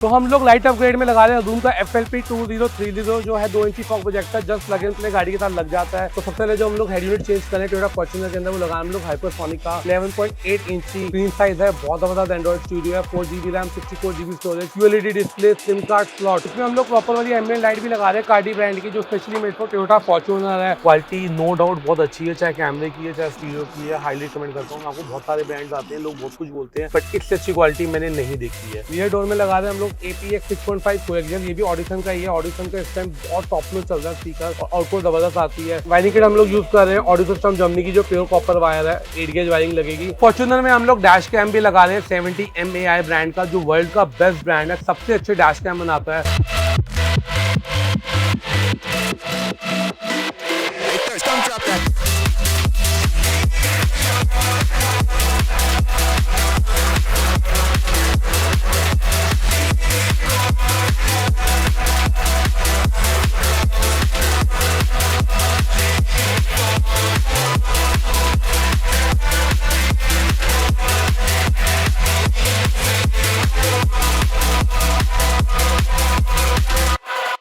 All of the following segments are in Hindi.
तो हम लोग लाइट अपग्रेड में लगा रहे हैं Zoom का FLP 2030 जो है 2 इंची fog projector just plug in play गाड़ी के साथ लग जाता है। तो सबसे पहले जो हम लोग हेड यूनिट चेंज करें टोयोटा फॉर्च्यूनर के अंदर वो लगा हम लोग हाइपरसोनिक का 11.8 इंची स्क्रीन साइज है, बहुत जबरदस्त एंड्रॉइड स्टूडियो है, 4GB RAM 64GB storage, QLED display, SIM card slot. इसमें हम लोग प्रॉपर वाली एम्बिएंट लाइट भी लगा रहे हैं कार्डी ब्रांड की जो specially made for Toyota Fortuner है। क्वालिटी नो डाउट बहुत अच्छी है, चाहे कैमरे की है चाहे स्टीरियो की है, हाईली रिकमेंड करता हूँ। आपको बहुत सारे ब्रांड्स आते हैं, लोग बहुत कुछ बोलते हैं, बट इससे अच्छी क्वालिटी मैंने नहीं देखी है। रियर डोर में लगा रहे हैं हम लोग APX 6.5 कोएक्सियल, ये भी ऑडिसन का ही है। ऑडिसन का इस टाइम बहुत टॉप में चल रहा है स्पीकर और आउटपुट जबरदस्त आती है। वायरिंग किट हम लोग यूज कर रहे हैं ऑडियो सिस्टम जर्मनी की जो प्योर कॉपर वायर है, 8 गेज वायरिंग लगेगी। फॉर्च्यूनर में हम लोग डैश कैम भी लगा रहे हैं 70 MAI ब्रांड का, जो वर्ल्ड का बेस्ट ब्रांड है, सबसे अच्छे डैश कैम बनाता है।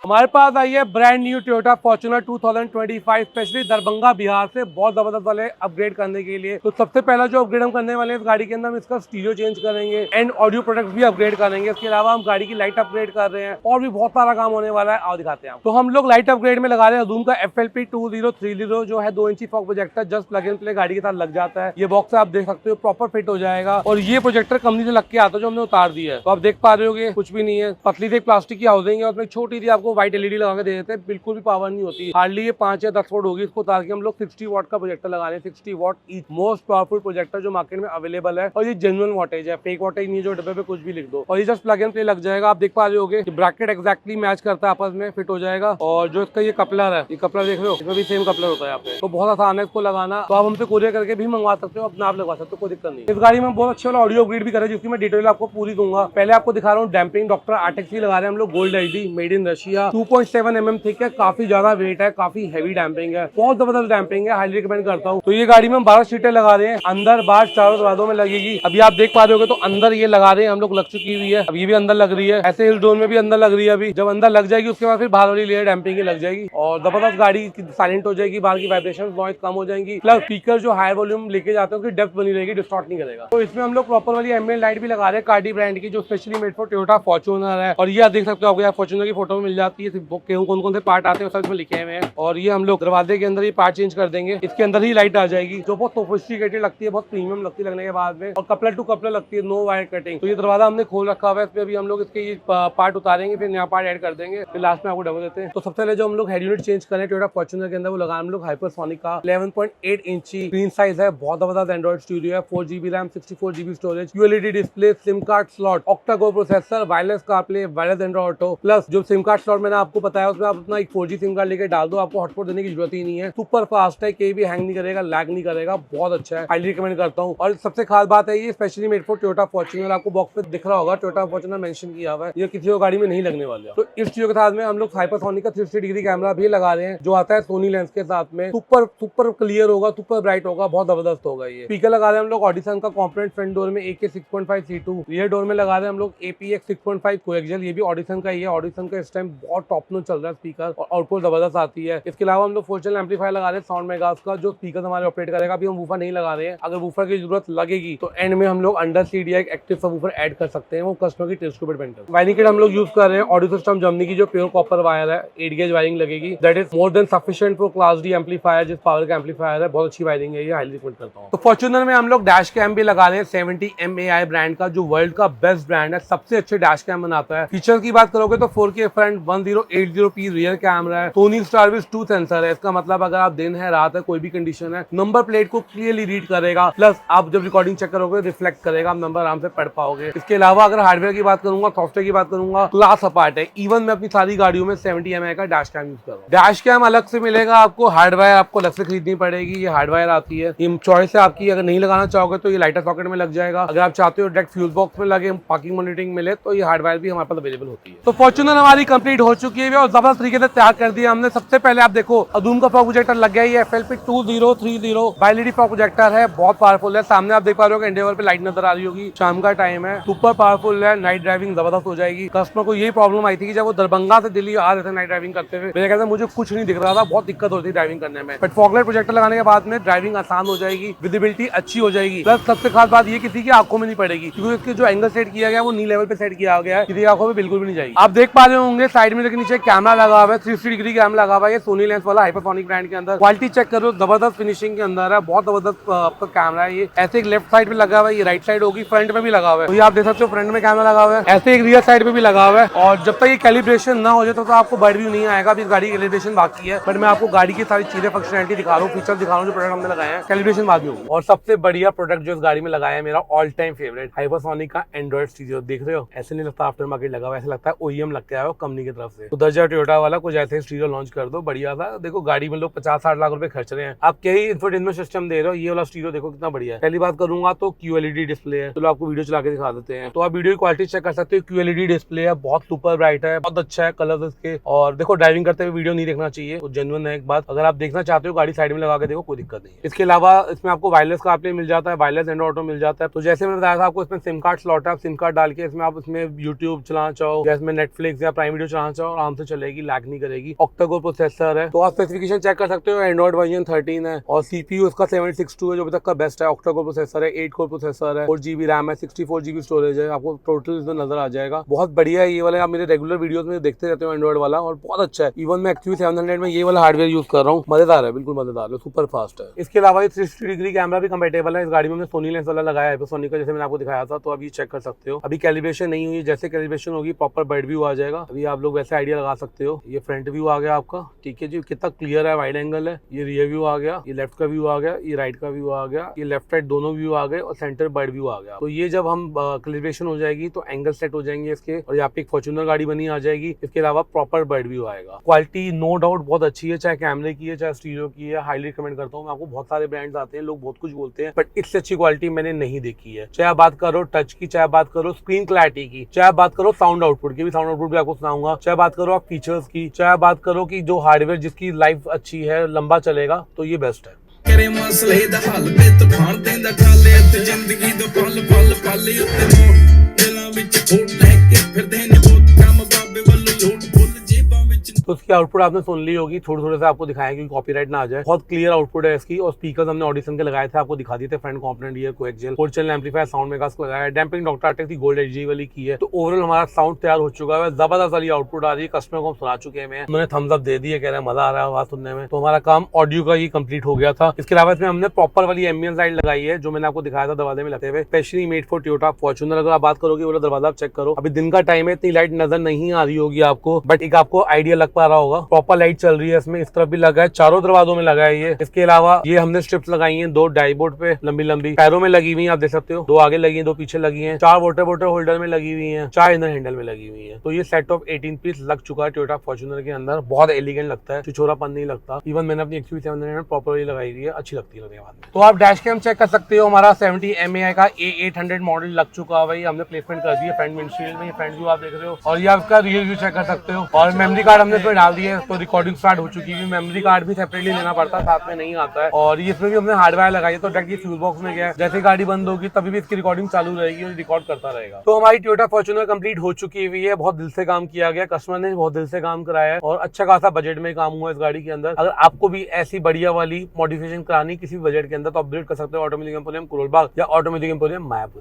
हमारे पास आई है brand new Toyota Fortuner 2025 specially Darbhanga Bihar से बहुत जबरदस्त वाले अपग्रेड करने के लिए। तो सबसे पहला जो अपग्रेड हम करने वाले हैं इस गाड़ी के अंदर, हम इसका स्टीरियो चेंज करेंगे एंड ऑडियो प्रोडक्ट्स भी अपग्रेड करेंगे। इसके अलावा हम गाड़ी की लाइट अपग्रेड कर रहे हैं और भी बहुत सारा काम होने वाला है, आओ दिखाते हैं। तो हम लोग लाइट अपग्रेड में लगा रहे हैं Zoom का FLP 2030 जो है 2 इंची fog projector just plug in play गाड़ी के साथ लग जाता है। ये बॉक्स आप देख सकते हो प्रॉपर फिट हो जाएगा और ये प्रोजेक्टर कंपनी से लग के आता है जो हमने उतार दिया है। तो आप देख पा रहे होगे कुछ भी नहीं है, पतली से प्लास्टिक की हाउसिंग है, उसमें छोटी सी आपको व्हाइट LED लगा के दे देते हैं, बिल्कुल भी पावर नहीं होती, हार्डली ये 5 या 10 वोट होगी। इसको उतार के हम लोग 60 वॉट का प्रोजेक्टर लगा रहे हैं, 60 what each, most powerful projector जो मार्केट में अवेलेबल है और ये जेन्युइन वॉटेज है, फेक वॉटेज नहीं जो डब्बे पे कुछ भी लिख दो। और ये जस्ट प्लग एंड प्ले लग जाएगा। आप देख पा रहे होगे ब्रैकेट एक्जैक्टली मैच करता है, आपस में फिट हो जाएगा। और जो इसका ये कपलर है, ये कपलर देख रहे हो, इसमें भी सेम कपलर होता है यहाँ पे, तो बहुत आसान है इसको लगाना। तो आप हमसे कोरियर करके भी मंगवा सकते हो, अपना आप लगवा सकते हो, कोई दिक्कत नहीं। इस गाड़ी में बहुत अच्छे वाला ऑडियो अपग्रेड भी करे जिसकी मैं डिटेल आपको पूरी दूंगा। पहले आपको दिखा रहा हूँ डैम्पिंग, डॉक्टर आर्टेक्स लगा रहे हैं हम लोग, gold LED made in Russia, 2.7 mm thick है, काफी ज्यादा वेट है, काफी हैवी डैम्पिंग है, बहुत जबरदस्त डैम्पिंग है, हाईली रिकमेंड करता हूँ। तो ये गाड़ी में हम 12 सीटें लगा रहे हैं, अंदर बाहर चारों दरवाजों में लगेगी। अभी आप देख पा रहे होगे तो अंदर ये लगा रहे हैं हम लोग, लग चुकी हुई है, अब ये भी अंदर लग रही है, ऐसे हिल जोन में भी अंदर लग रही है। अभी जब अंदर लग जाएगी उसके बाद फिर बाहर वाली लेयर डैम्पिंग की लग जाएगी और जबरदस्त गाड़ी साइलेंट हो जाएगी, बाहर की वाइब्रेशन नॉइज कम हो जाएंगी, प्लस स्पीकर जो हाई वॉल्यूम लेके जाते हैं उसकी डेप्थ बनी रहेगी, डिस्टॉर्ट नहीं करेगा। तो इसमें हम लोग प्रॉपर वाली एम्बिएंट लाइट भी लगा रहे हैं कार्डी ब्रांड की जो specially made for Toyota Fortuner है। और ये आप देख सकते हो, आपको फॉर्च्यूनर की फोटो मिल जाती है, कौन कौन से पार्ट आते हैं सब इसमें लिखे हुए हैं। और ये हम लोग दरवाजे के अंदर ये पार्ट चेंज कर देंगे, इसके अंदर ही लाइट आ जाएगी जो बहुत सोफिस्टिकेटेड लगती है, बहुत प्रीमियम लगती है लगने के बाद में, और कपलर टू कपलर लगती है, नो वायर कटिंग। तो ये दरवाजा हमने खोल रखा हुआ है, इसमें अभी हम लोग इसके ये पार्ट उतारेंगे, फिर नया पार्ट ऐड कर देंगे, फिर लास्ट में आपको डबल देते हैं। तो सबसे पहले जो हम लोग हेड यूनिट चेंज करें टोयोटा फॉर्च्यूनर के अंदर वो लगा हम लोग हाइपरसोनिक का 11.8 इंची स्क्रीन साइज है, बहुत जबरदस्त एंड्रॉइड स्टूडियो है, 4GB RAM 64GB storage, QLED display, SIM card slot, octa-core processor, wireless CarPlay, wireless Android auto, plus जो सिम कार्ड स्लॉट मैंने आपको बताया उसमें आप अपना एक 4G सिम कार्ड लेके डाल दो, आपको हॉटस्पॉट देने की जरूरत ही नहीं है। सुपर फास्ट है, कहीं भी हैंग नहीं करेगा, लैग नहीं करेगा, बहुत अच्छा है, हाईली रिकमेंड करता हूँ। और सबसे खास बात है ये specially made for Toyota Fortuner, आपको बॉक्स पे दिख रहा होगा टोयोटा फॉर्च्यूनर मेंशन किया हुआ है, ये किसी और गाड़ी में नहीं लगने वाला। तो इस चीज के साथ में हम लोग हाइपरसोनिक का 360 डिग्री कैमरा भी लगा रहे हैं जो आता है सोनी लेंस के साथ में, सुपर क्लियर होगा, सुपर ब्राइट होगा, बहुत जबरदस्त होगा। ये स्पीकर लगा रहे हैं हम लोग ऑडिसन का कॉम्पोनेंट फ्रंट डोर में AK 6.5 C2, रियर डोर में लगा रहे हैं हम लोग APX 6.5 कोएक्सियल, ये भी ऑडिसन का ही है। ऑडिसन का इस टाइम बहुत टॉप में चल रहा है स्पीकर और आउटपुट जबरदस्त आती है। इसके अलावा हम लोग 4 चैनल एम्पलीफायर लगा रहे हैं साउंड मेगास का, जो स्पीकर हमारे ऑपरेट करेगा। अभी हम वूफर नहीं लगा रहे हैं, अगर वूफर की जरूरत लगेगी तो एंड में हम लोग अंडर CDI एक एक्टिव सबवूफर ऐड कर सकते हैं, वो कस्टमर की टेस्ट को डिपेंड करता है। वायरिंग किट हम लोग यूज कर रहे हैं ऑडियो सिस्टम जर्मनी की जो प्योर कॉपर वायर है, 8 गेज वायरिंग लगेगी, that is more than sufficient for class D amplifier, जिस पावर का एम्पलीफायर है, बहुत अच्छी वायरिंग है, ये हाईली रिकमेंड करता हूं। तो फॉर्च्यूनर में हम लोग डैश कैम भी लगा रहे हैं 70 MAI ब्रांड का, जो वर्ल्ड का बेस्ट ब्रांड है, सबसे अच्छे डैश कैम बनाता है। फीचर की बात करोगे तो 4K front 1080p rear camera है, सोनी स्टारविज 2 सेंसर है, इसका मतलब अगर आप दिन है रात है कोई भी कंडीशन है, नंबर प्लेट को क्लियरली रीड करेगा, प्लस आप जब रिकॉर्डिंग चेक करोगे रिफ्लेक्ट करेगा, आप नंबर आराम से पढ़ पाओगे। इसके अलावा अगर हार्डवेयर की बात करूंगा, सॉफ्टवेयर की बात करूंगा, क्लास अपार्ट है। इवन मैं अपनी सारी गाड़ियों में 70 MAI का डैश कैम यूज कर रहा हूँ। डैश कैम अलग से मिलेगा आपको, हार्डवेयर आपको अलग से खरीदनी पड़ेगी, ये हार्डवेयर आती है, ये चॉइस है आपकी। अगर नहीं लगाना चाहोगे तो ये लाइटर सॉकेट में लग जाएगा, अगर आप चाहते हो डायरेक्ट फ्यूज बॉक्स में लगे पार्किंग मॉनिटरिंग मिले तो ये हार्डवेयर भी हमारे पास अवेलेबल होती है। तो फॉर्च्यूनर हमारी कंप्लीट हो चुकी है और जबरदस्त तरीके से तैयार कर दिया हमने। सबसे पहले आप देखो अधूम का फॉग प्रोजेक्टर लग गया, ये FLP 2030 बाइलेडी फॉग प्रोजेक्टर है, बहुत पावरफुल है। सामने आप देख पा रहे हो एंडेवर पे लाइट नजर आ रही होगी, शाम का टाइम है, सुपर पावरफुल है, नाइट ड्राइविंग जबरदस्त हो जाएगी। कस्टमर को यही प्रॉब्लम आई थी कि जब वो दरभंगा से दिल्ली आ रहे थे नाइट ड्राइविंग करते हुए, मेरे कहते मुझे कुछ नहीं दिख रहा था, बहुत दिक्कत होती ड्राइविंग करने में। बट फॉगलाइट प्रोजेक्टर लगाने के बाद में ड्राइविंग आसान हो जाएगी, विजिबिलिटी अच्छी हो जाएगी, प्लस सबसे खास बात ये किसी की आंखों में नहीं पड़ेगी, क्योंकि इसके जो एंगल सेट किया गया है वो नी लेवल पे सेट किया गया है, किसी आंखों में बिल्कुल भी नहीं जाएगी। आप देख पा रहे होंगे साइड में नीचे कैमरा लगा हुआ है, 360 डिग्री कैमरा लगा हुआ है, ये सोनी लेंस वाला हाइपरसोनिक ब्रांड के अंदर। क्वालिटी चेक करो, जबरदस्त फिनिशिंग के अंदर है, बहुत जबरदस्त आपका कैमरा है। ये ऐसे एक लेफ्ट साइड पे लगा हुआ है, ये राइट साइड होगी, फ्रंट में भी लगा हुआ है, तो ये आप देख सकते हो फ्रंट में कैमरा लगा हुआ है, ऐसे एक रियर साइड पे भी लगा हुआ है। और जब तक ये कैलिब्रेशन ना हो जाए तो आपको बर्ड व्यू नहीं आएगा। अभी गाड़ी कैलिब्रेशन बाकी है, बट मैं आपको गाड़ी की सारी चीजें फंक्शनलिटी दिखा रहा हूँ, फीचर दिखा रहा हूँ जो प्रोडक्ट हमने लगाए हैं, कैलिब्रेशन बाद में होगी। और सबसे बढ़िया प्रोडक्ट जो इस गाड़ी में लगाया है, मेरा ऑल टाइम फेवरेट हाइपरसोनिक का एंड्रॉइड स्टीरियो। देख रहे हो, ऐसे नहीं लगता आफ्टर मार्केट लगा हुआ, ऐसा लगता है OEM लग के आया हो कंपनी की तरफ से। तो 10,000 टोयोटा वाला कुछ ऐसे स्टीरियो लॉन्च कर दो, बढ़िया था। देखो गाड़ी में लोग 50-60 लाख रुपए खर्च रहे हैं, आप क्या ही इंफोटेनमेंट सिस्टम दे रहे हो, ये वाला स्टीरियो देखो कितना बढ़िया है। पहली बात करूंगा तो QLED डिस्प्ले है, चलो आपको वीडियो चला के दिखा देते हैं, तो आप वीडियो की क्वालिटी चेक कर सकते हो। QLED डिस्प्ले है, बहुत सुपर ब्राइट है, बहुत अच्छा है कलर इसके। और देखो ड्राइविंग करते हुए वीडियो नहीं देखना चाहिए, तो जेन्युइन है एक बात। अगर आप देखना चाहते हो गाड़ी साइड में लगा के देखो, कोई दिक्कत नहीं है। इसके अलावा इसमें आपको वायरलेस का मिल जाता है, वायरलेस एंड्रॉइड ऑटो मिल जाता है। तो जैसे मैंने बताया था आपको, इसमें सिम कार्ड स्लॉट है, आप सिम कार्ड डाल के इसमें आप इसमें यूट्यूब चलाना चाहो या इसमें नेटफ्लिक्स या प्राइम वीडियो चलाना चाहो, आराम से चलेगी, लैग नहीं करेगी। ऑक्टा-कोर प्रोसेसर है, तो आप स्पेसिफिकेशन चेक कर सकते हो, एंड्रॉइड वर्जन 13 है और CPU इसका 762 है, जो अभी तक का बेस्ट है। ऑक्टा-कोर प्रोसेसर है, 8 कोर प्रोसेसर है, 4GB रैम है, 64GB स्टोरेज है, आपको टोटल इसमें नजर आ जाएगा। बहुत बढ़िया है ये वाला, आप मेरे रेगुलर वीडियोस में देखते रहते हो एंड्रॉइड वाला, और बहुत अच्छा है। इवन मैं XUV 700 में ये वाला हार्डवेयर यूज कर रहा हूँ, मजेदार है, बिल्कुल मजेदार है, सुपर फास्ट है। इसके अलावा 360 डिग्री कैमरा भी कंपेटेबल है। इस गाड़ी में हमने सोनी लेंस वाला लगाया है, सोनी का, जैसे मैंने आपको दिखाया था, तो अभी चेक कर सकते हो। अभी कैलिब्रेशन नहीं हुई, जैसे कैलिब्रेशन होगी प्रॉपर बर्ड व्यू आ जाएगा। अभी आप लोग वैसे आइडिया लगा सकते हो। ये फ्रंट व्यू आ गया आपका, ठीक है जी, कितना क्लियर है, वाइड एंगल है। ये रियर व्यू आ गया, ये लेफ्ट का व्यू आ गया, ये राइट का व्यू आ गया, ये लेफ्ट राइट दोनों व्यू आ गए और सेंटर बर्ड व्यू आ गया। तो ये जब हम कैलिब्रेशन हो जाएगी तो एंगल सेट हो जाएंगे इसके, और यहाँ पे एक फॉर्च्यूनर गाड़ी बनी आ जाएगी। इसके अलावा प्रॉपर बर्ड व्यू आएगा। क्वालिटी नो डाउट बहुत अच्छी है, चाहे कैमरे की है चाहे स्टीरियो की है, हाईली रिकमेंड करता हूँ मैं आपको। बहुत सारे ब्रांड्स आते हैं, लोग बहुत कुछ बोलते हैं, बट इससे अच्छी क्वालिटी मैंने नहीं देखी है। चाहे आप बात करो टच की, चाहे बात करो स्क्रीन क्लैरिटी की, चाहे बात करो साउंड आउटपुट की, भी साउंड आउटपुट भी आपको सुनाऊंगा, चाहे बात करो आप फीचर्स की, चाहे बात करो कि जो हार्डवेयर जिसकी लाइफ अच्छी है, लंबा चलेगा, तो ये बेस्ट है। करे मसले दा हल बे तूफान देंदा ठाले ते जिंदगी दो पल पल पल उत्ते मोड़ दिलां विच खोट लेके फिरदे ने बहुत कम बाबे वल्लों लोट फुल जेबां विच। तो उसकी आउटपुट आपने सुन ली होगी, थोड़े थोड़े से आपको दिखाया क्योंकि कॉपीराइट ना आ जाए। बहुत क्लियर आउटपुट है इसकी, और स्पीकर्स हमने ऑडिशन के लगाए थे, आपको दिखा दिए थे। फ्रंट कंपोनेंट ये कोएक्सियल 4 चैनल एम्पलीफायर साउंड मेगास को लगाया है। डैम्पिंग डॉक्टर आर्टेक्स की गोल्ड एलजी वाली की है। तो ओवरऑल हमारा साउंड तैयार हो चुका है, जबरदस्त वाली आउटपुट आ रही है। कस्टमर को हम सुना चुके हैं, उन्होंने थम्स अप दे दिए, कह रहे हैं मजा आ रहा है आवाज सुनने में। तो हमारा काम ऑडियो का ही कंप्लीट हो गया था। इसके अलावा इसमें हमने प्रॉपर वाली एम्बियंस लाइट लगाई है, जो मैंने आपको दिखाया था दरवाजे में लगते हुए, specially made for Toyota Fortuner. अगर आप बात करोगे वो दरवाजा आप चेक करो, अभी दिन का टाइम है, इतनी लाइट नजर नहीं आ रही होगी आपको, बट एक आपको आइडिया लग पा रहा होगा। प्रॉपर लाइट चल रही है इसमें, इस तरफ भी लगा है, चारों दरवाजों में लगा है ये। इसके अलावा ये हमने स्ट्रिप्स लगाई हैं 2 डाईबोर्ड पे, लंबी लंबी पैरों में लगी हुई है, आप देख सकते हो। 2 आगे लगी है, 2 पीछे लगी है, 4 वाटर होल्डर में लगी हुई है, 4 इनर हैंडल में लगी हुई है। तो ये सेट ऑफ 18 पीस लग चुका है टोयोटा फॉर्च्यूनर के अंदर। बहुत एलिगेंट लगता है, छिछोरापन नहीं लगता। इवन मैंने अपनी XUV 700 प्रॉपरली लगाई हुई है, अच्छी लगती है लगने बाद में। तो आप डैश कैम चेक कर सकते हो, हमारा 70 mAh का A800 मॉडल लग चुका है भाई, हमने प्लेसमेंट कर दिया फ्रंट विंडशील्ड में। फ्रंट व्यू आप देख रहे हो, और ये आपका रियर व्यू चेक कर सकते हो। और मेमोरी कार्ड हमने इसमें डाल दिया है, तो रिकॉर्डिंग स्टार्ट हो चुकी है। मेमोरी कार्ड भी सेपरेटली लेना पड़ता है, साथ में नहीं आता है। और इसमें भी हमने हार्डवेयर लगाई है, तो डायरेक्ट फ्यूज बॉक्स में गया, जैसे गाड़ी बंद होगी तभी भी इसकी रिकॉर्डिंग चालू रहेगी और रिकॉर्ड करता रहेगा। तो हमारी टोयोटा फॉर्च्यूनर कंप्लीट हो चुकी हुई है, बहुत दिल से काम किया गया, कस्टमर ने बहुत दिल से काम कराया है, और अच्छा खासा बजट में काम हुआ इस गाड़ी के अंदर। अगर आपको भी ऐसी बढ़िया वाली मॉडिफिकेशन करानी किसी बजट के अंदर, तो अपग्रेड कर सकते हो ऑटोमेटिक एम्पोरियम कोरोल बाग या ऑटोमेटिक एम्पोरियम मायापुर।